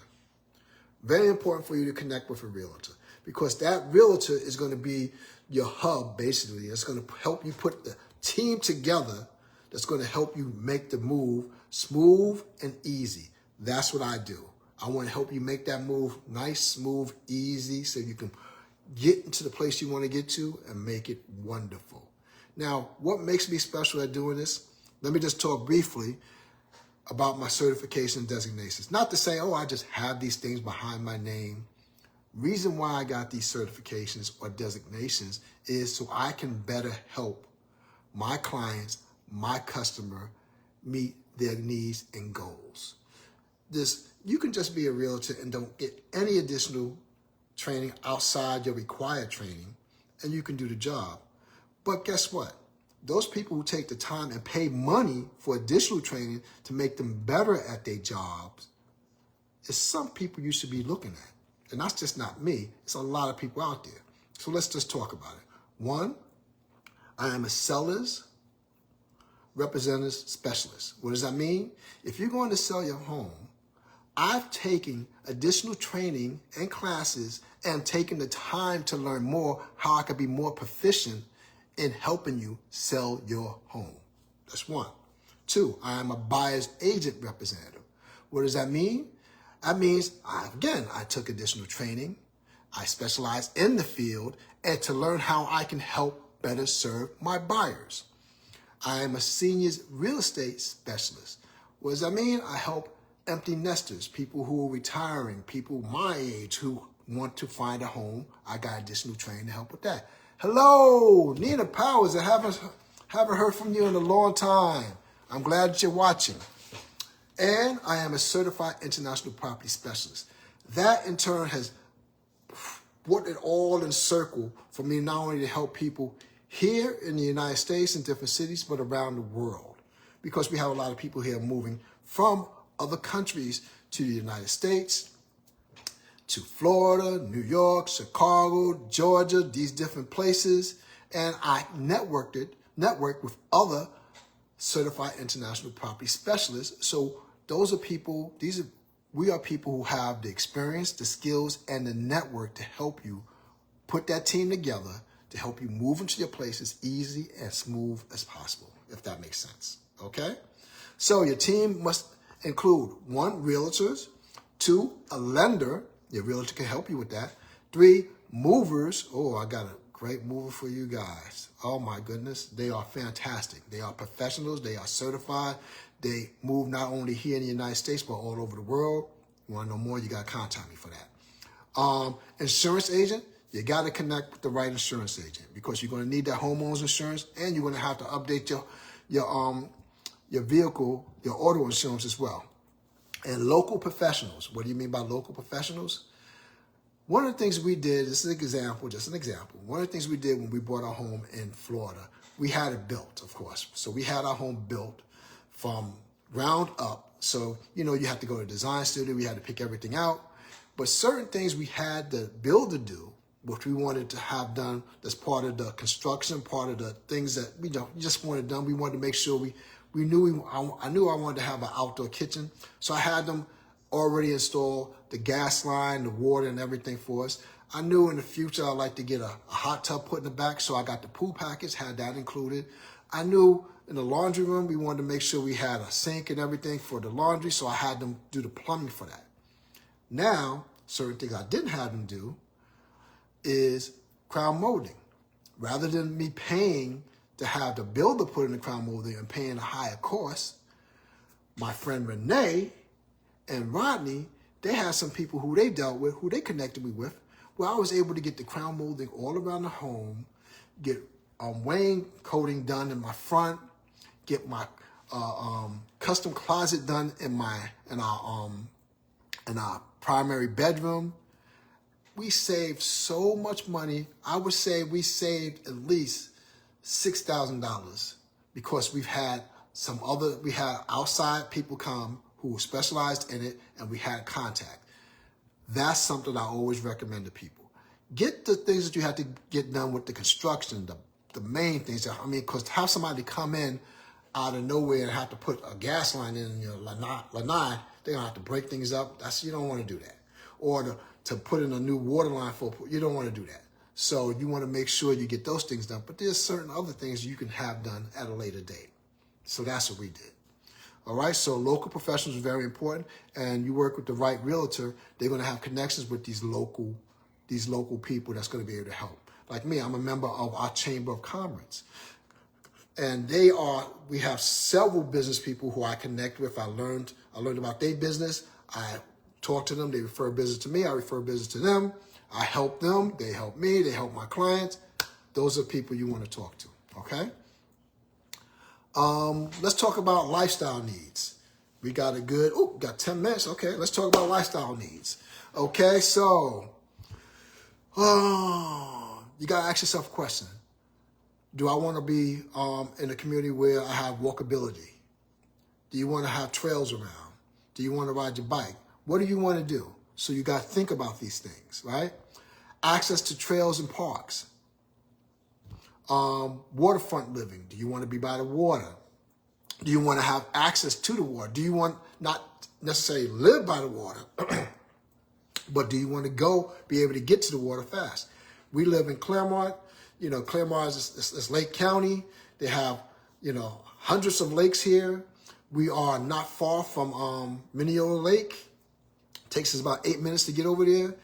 Very important for you to connect with a realtor, because that realtor is going to be your hub, basically. It's going to help you put the team together that's going to help you make the move smooth and easy. That's what I do. I want to help you make that move nice, smooth, easy, so you can get into the place you want to get to and make it wonderful. Now, what makes me special at doing this? Let me just talk briefly about my certification and designations. Not to say, oh, I just have these things behind my name. Reason why I got these certifications or designations is so I can better help my clients, my customer, meet their needs and goals. You can just be a realtor and don't get any additional training outside your required training, and you can do the job. But guess what? Those people who take the time and pay money for additional training to make them better at their jobs is some people you should be looking at. And that's just not me. It's a lot of people out there. So let's just talk about it. One, I am a seller's representative specialist. What does that mean? If you're going to sell your home, I've taken additional training and classes and taken the time to learn more how I could be more proficient in helping you sell your home. That's one. Two, I am a buyer's agent representative. What does that mean? That means, I took additional training. I specialize in the field and to learn how I can help better serve my buyers. I am a seniors real estate specialist. What does that mean? I help empty nesters, people who are retiring, people my age who want to find a home. I got additional training to help with that. Hello, Nina Powers. I haven't heard from you in a long time. I'm glad that you're watching. And I am a certified international property specialist. That in turn has put it all in circle for me not only to help people here in the United States in different cities, but around the world. Because we have a lot of people here moving from other countries to the United States, to Florida, New York, Chicago, Georgia, these different places. And I networked with other certified international property specialists. So those are people, we are people who have the experience, the skills, and the network to help you put that team together to help you move into your place as easy and smooth as possible, if that makes sense, okay? So your team must include 1, realtors, 2, a lender. Your realtor can help you with that. 3, movers. Oh, I got a great mover for you guys. Oh my goodness, they are fantastic. They are professionals, they are certified. They move not only here in the United States, but all over the world. You wanna know more, you gotta contact me for that. Insurance agent, you gotta connect with the right insurance agent because you're gonna need that homeowner's insurance and you're gonna have to update your vehicle, your auto insurance as well. And local professionals, what do you mean by local professionals? One of the things we did, this is an example, just an example. One of the things we did when we bought our home in Florida, we had it built, of course. So we had our home built from ground up. So, you have to go to a design studio. We had to pick everything out. But certain things we had the builder do, which we wanted to have done as part of the construction, part of the things that we just wanted done. We wanted to make sure I knew I wanted to have an outdoor kitchen. So I had them already install the gas line, the water, and everything for us. I knew in the future I'd like to get a hot tub put in the back, so I got the pool package, had that included. I knew in the laundry room we wanted to make sure we had a sink and everything for the laundry, so I had them do the plumbing for that. Now, certain things I didn't have them do is crown molding. Rather than me paying to have the builder put in the crown molding and paying a higher cost, my friend Renee and Rodney, they had some people who they dealt with, who they connected me with, where I was able to get the crown molding all around the home, get weighing coating done in my front, get my custom closet done in our primary bedroom. We saved so much money. I would say we saved at least $6,000 because we had outside people come who were specialized in it, and we had contact. That's something I always recommend to people. Get the things that you have to get done with the construction, the main things. Because to have somebody come in out of nowhere and have to put a gas line in your lanai, they're going to have to break things up. You don't want to do that. Or to put in a new water line you don't want to do that. So you want to make sure you get those things done. But there's certain other things you can have done at a later date. So that's what we did. All right, so local professionals are very important, and you work with the right realtor, they're going to have connections with these local people that's going to be able to help. Like me, I'm a member of our Chamber of Commerce, and we have several business people who I connect with. I learned about their business. I talk to them. They refer business to me. I refer business to them. I help them. They help me. They help my clients. Those are people you want to talk to. Okay. Let's talk about lifestyle needs. We got got 10 minutes. Okay, let's talk about lifestyle needs. Okay, so you got to ask yourself a question. Do I want to be in a community where I have walkability? Do you want to have trails around? Do you want to ride your bike? What do you want to do? So you got to think about these things, right? Access to trails and parks. Waterfront living. Do you want to be by the water? Do you want to have access to the water? Do you want not necessarily live by the water, but do you want to be able to get to the water fast? We live in Claremont. You know, Claremont is Lake County. They have, you know, hundreds of lakes here. We are not far from Mineola Lake. It takes us about 8 minutes to get over there.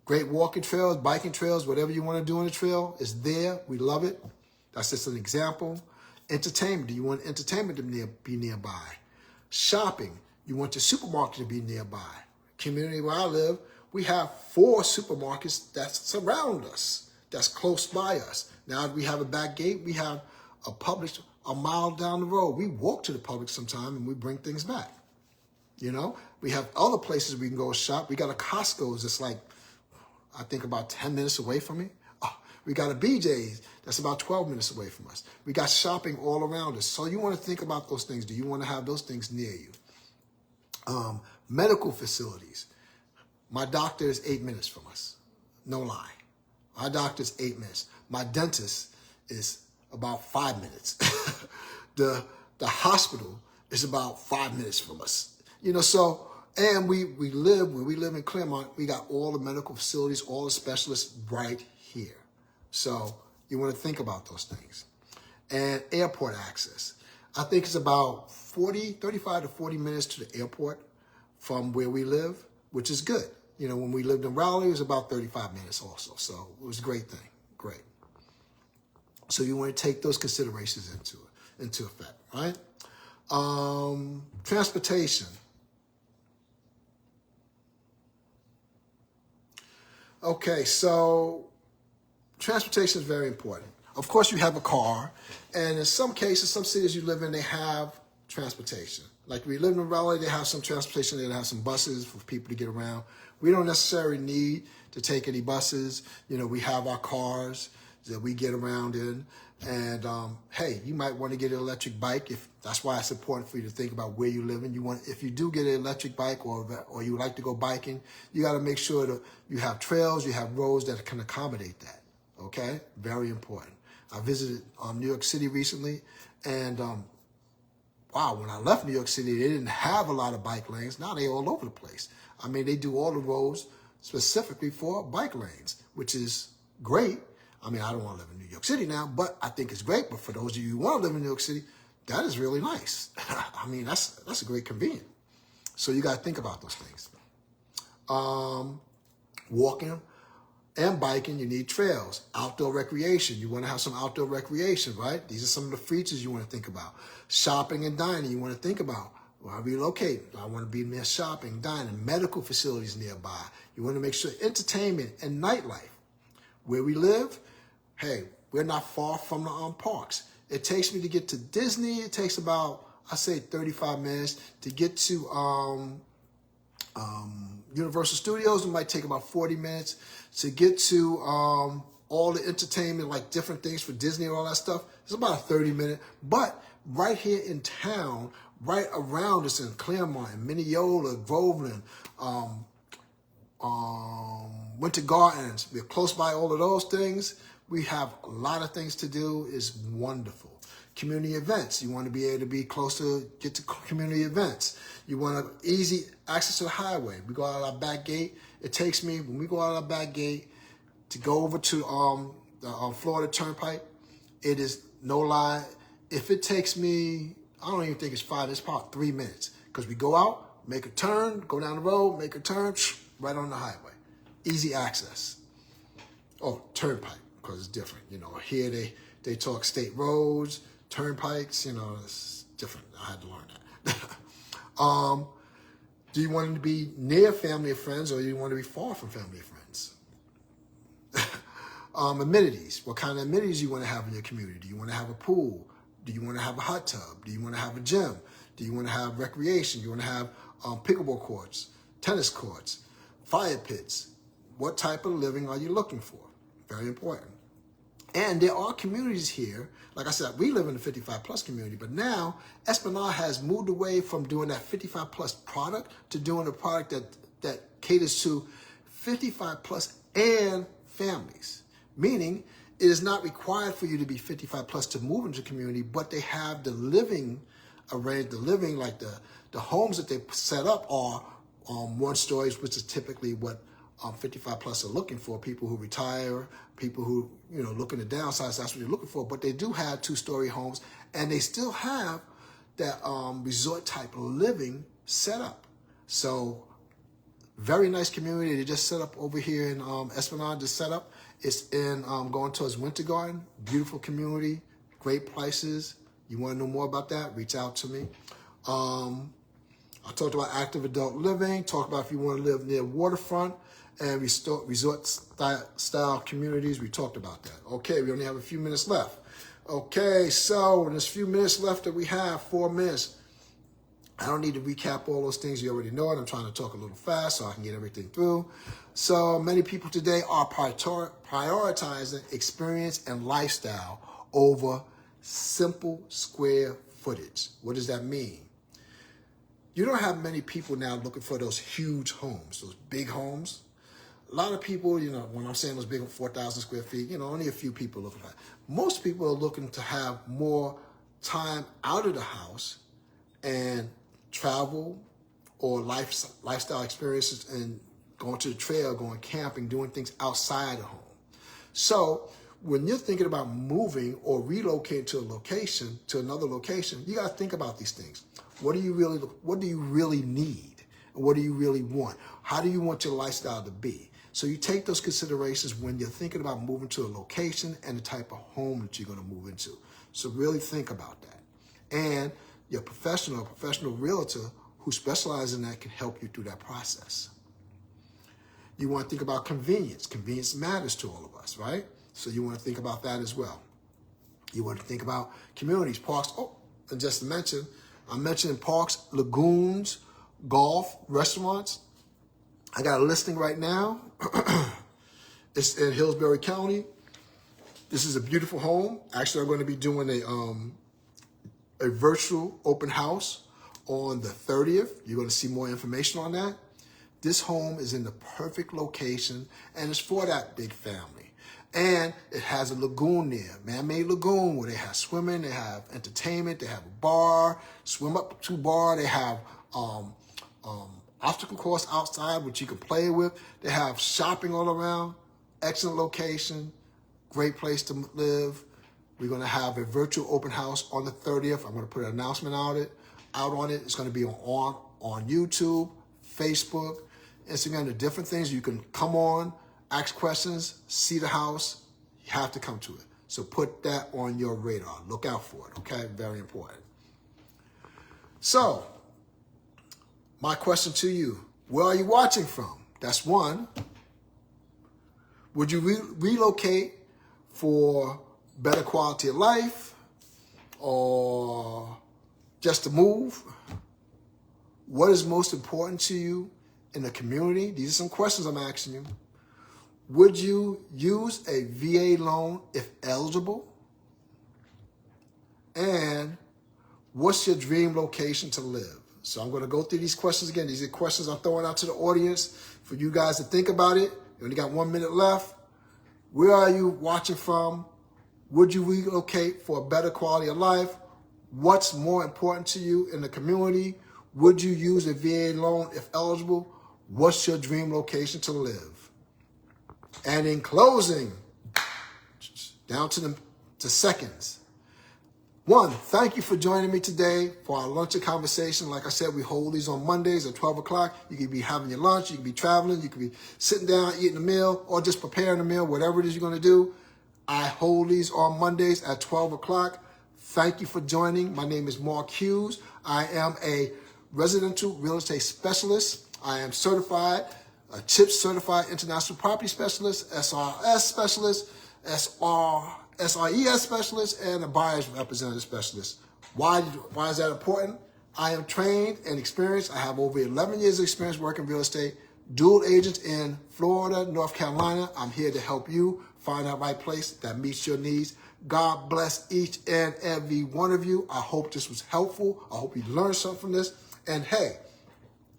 Great walking trails, biking trails, whatever you want to do on the trail is there. We love it. That's just an example. Entertainment. Do you want entertainment to be nearby? Shopping. You want your supermarket to be nearby. Community where I live, we have 4 supermarkets that surround us, that's close by us. Now we have a back gate. We have a Publix a mile down the road. We walk to the Publix sometime and we bring things back. You know, we have other places we can go shop. We got a Costco's that's like, I think about 10 minutes away from me. Oh, we got a BJ's that's about 12 minutes away from us. We got shopping all around us. So you want to think about those things. Do you want to have those things near you? Medical facilities. My doctor is 8 minutes from us. No lie. My doctor's 8 minutes. My dentist is about 5 minutes. The hospital is about 5 minutes from us. You know, so, and we live, where we live in Claremont, we got all the medical facilities, all the specialists right here. So you want to think about those things. And airport access. I think it's about 35 to 40 minutes to the airport from where we live, which is good. You know, when we lived in Raleigh, it was about 35 minutes also. So it was a great thing. Great. So you want to take those considerations into effect, right? Transportation. Okay, so transportation is very important. Of course, you have a car, and in some cases, some cities you live in, they have transportation. Like we live in Raleigh, they have some transportation, they have some buses for people to get around. We don't necessarily need to take any buses. You know, we have our cars that we get around in. And hey, you might want to get an electric bike. If that's why it's important for you to think about where you live in. If you do get an electric bike or you like to go biking, you got to make sure that you have trails, you have roads that can accommodate that. Okay, very important. I visited New York City recently, and wow, when I left New York City, they didn't have a lot of bike lanes. Now they all over the place. I mean, they do all the roads specifically for bike lanes, which is great. I mean, I don't want to live in New York City now, but I think it's great. But for those of you who want to live in New York City, that is really nice. I mean, that's a great convenience. So you got to think about those things. Walking and biking, you need trails. Outdoor recreation, you want to have some outdoor recreation, right? These are some of the features you want to think about. Shopping and dining, you want to think about. Well, I relocate. I want to be near shopping, dining, medical facilities nearby. You want to make sure entertainment and nightlife. Where we live, hey, we're not far from the parks. It takes me to get to Disney. It takes about, I say 35 minutes. To get to Universal Studios, it might take about 40 minutes. To get to all the entertainment, like different things for Disney and all that stuff, it's about a 30-minute. But right here in town, right around us in Claremont, Mineola, Groveland, Winter Gardens, we're close by all of those things. We have a lot of things to do. It's wonderful. Community events. You want to be able to be close to get to community events. You want easy access to the highway. We go out our back gate. It takes me, when we go out our back gate, to go over to the Florida Turnpike, it is no lie. If it takes me, I don't even think it's 5, it's about 3 minutes. Because we go out, make a turn, go down the road, make a turn, right on the highway. Easy access. Oh, turnpike, because it's different. You know, here they talk state roads, turnpikes, you know, it's different. I had to learn that. Do you want to be near family or friends, or do you want to be far from family or friends? Amenities. What kind of amenities do you want to have in your community? Do you want to have a pool? Do you want to have a hot tub? Do you want to have a gym? Do you want to have recreation? Do you want to have pickleball courts, tennis courts, fire pits? What type of living are you looking for? Very important. And there are communities here. Like I said, we live in the 55 plus community, but now Esplanade has moved away from doing that 55 plus product to doing a product that caters to 55 plus and families. Meaning it is not required for you to be 55 plus to move into the community, but they have the living array, like the homes that they set up are 1 stories, which is typically what 55 plus are looking for, people who retire, people who, looking to downsize, that's what they're looking for. But they do have 2-story homes, and they still have that resort type of living set up. So very nice community. They just set up over here in Esplanade, just set up. It's in going towards Winter Garden. Beautiful community, great prices. You want to know more about that, reach out to me. I talked about active adult living, talked about if you want to live near waterfront and resort style communities. We talked about that. Okay, we only have a few minutes left. Okay, so in this few minutes left that we have, 4 minutes, I don't need to recap all those things. You already know it. I'm trying to talk a little fast so I can get everything through. So many people today are prioritizing experience and lifestyle over simple square footage. What does that mean? You don't have many people now looking for those huge homes, those big homes. A lot of people, when I'm saying those big 4,000 square feet, only a few people looking at that. Most people are looking to have more time out of the house and travel or lifestyle experiences and going to the trail, going camping, doing things outside the home. So when you're thinking about moving or relocating to another location, you got to think about these things. What do you really need? And what do you really want? How do you want your lifestyle to be? So you take those considerations when you're thinking about moving to a location and the type of home that you're going to move into. So really think about that. And your professional realtor who specializes in that can help you through that process. You want to think about convenience. Convenience matters to all of us, right? So you want to think about that as well. You want to think about communities, parks. Oh, and just to mention, I'm mentioning parks, lagoons, golf, restaurants. I got a listing right now. It's in Hillsborough County. This is a beautiful home. Actually, I'm going to be doing a virtual open house on the 30th. You're going to see more information on that. This home is in the perfect location, and it's for that big family. And it has a lagoon there, man-made lagoon, where they have swimming, they have entertainment, they have a bar, swim up to bar, they have obstacle course outside, which you can play with. They have shopping all around, excellent location, great place to live. We're going to have a virtual open house on the 30th. I'm going to put an announcement out on it. It's going to be on YouTube, Facebook, Instagram, the different things. You can come on, ask questions, see the house. You have to come to it. So put that on your radar. Look out for it, okay? Very important. So, my question to you, where are you watching from? That's one. Would you relocate for better quality of life or just to move? What is most important to you in the community? These are some questions I'm asking you. Would you use a VA loan if eligible? And what's your dream location to live? So I'm going to go through these questions again. These are questions I'm throwing out to the audience for you guys to think about it. You only got 1 minute left. Where are you watching from? Would you relocate for a better quality of life? What's more important to you in the community? Would you use a VA loan if eligible? What's your dream location to live? And in closing, down to seconds. One, thank you for joining me today for our lunch and conversation. Like I said, we hold these on Mondays at 12 o'clock. You can be having your lunch, you can be traveling, you can be sitting down, eating a meal, or just preparing a meal, whatever it is you're going to do. I hold these on Mondays at 12 o'clock. Thank you for joining. My name is Mark Hughes. I am a residential real estate specialist. I am certified, a CHIPS certified international property specialist, SRES specialist, SRES specialist, and a buyer's representative specialist. Why is that important? I am trained and experienced. I have over 11 years of experience working real estate, dual agents in Florida, North Carolina. I'm here to help you find that right place that meets your needs. God bless each and every one of you. I hope this was helpful. I hope you learned something from this. And hey,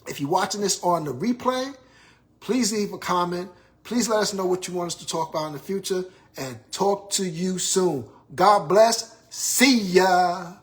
if you're watching this on the replay, please leave a comment. Please let us know what you want us to talk about in the future, and talk to you soon. God bless. See ya.